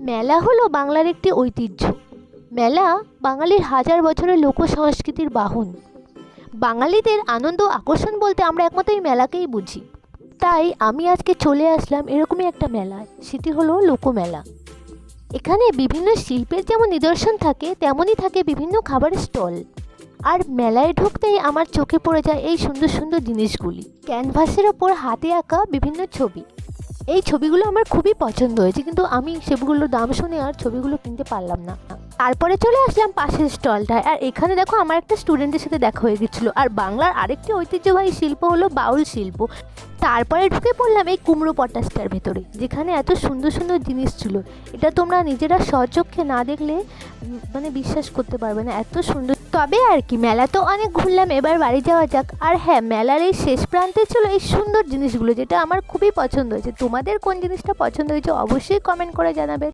মেলা হলো বাংলার একটি ঐতিহ্য। মেলা বাঙালির হাজার বছরের লোক সংস্কৃতির বাহন। বাঙালিদের আনন্দ আকর্ষণ বলতে আমরা একমাত্র এই মেলাকেই বুঝি। তাই আমি আজকে চলে আসলাম এরকমই একটা মেলায়, সেটি হলো লোকমেলা। এখানে বিভিন্ন শিল্পের যেমন নিদর্শন থাকে, তেমনই থাকে বিভিন্ন খাবারের স্টল। আর মেলায় ঢুকতেই আমার চোখে পড়ে যায় এই সুন্দর সুন্দর জিনিসগুলি। ক্যানভাসের ওপর হাতে আঁকা বিভিন্ন ছবি। এই ছবিগুলো আমার খুবই পছন্দ হয়েছে, কিন্তু আমি সেগুলোর দাম শুনে আর ছবিগুলো কিনতে পারলাম না। তারপরে চলে আসলাম পাশের স্টলটায়, আর এখানে দেখো আমার একটা স্টুডেন্টের সাথে দেখা হয়ে গেছিলো। আর বাংলার আরেকটি ঐতিহ্যবাহী শিল্প হলো বাউল শিল্প। তারপরে ঢুকে পড়লাম এই কুমড়ো পটাশটার ভেতরে, যেখানে এত সুন্দর সুন্দর জিনিস ছিল। এটা তোমরা নিজেরা স্বচক্ষে না দেখলে বিশ্বাস করতে পারবে না, এত সুন্দর। তবে আর কি, মেলা তো অনেক ঘুরলাম, এবার বাড়ি যাওয়া যাক। আর হ্যাঁ, মেলার এই শেষ প্রান্তে ছিল এই সুন্দর জিনিসগুলো, যেটা আমার খুবই পছন্দ হয়েছে। তোমাদের কোন জিনিসটা পছন্দ হয়েছে অবশ্যই কমেন্ট করে জানাবে।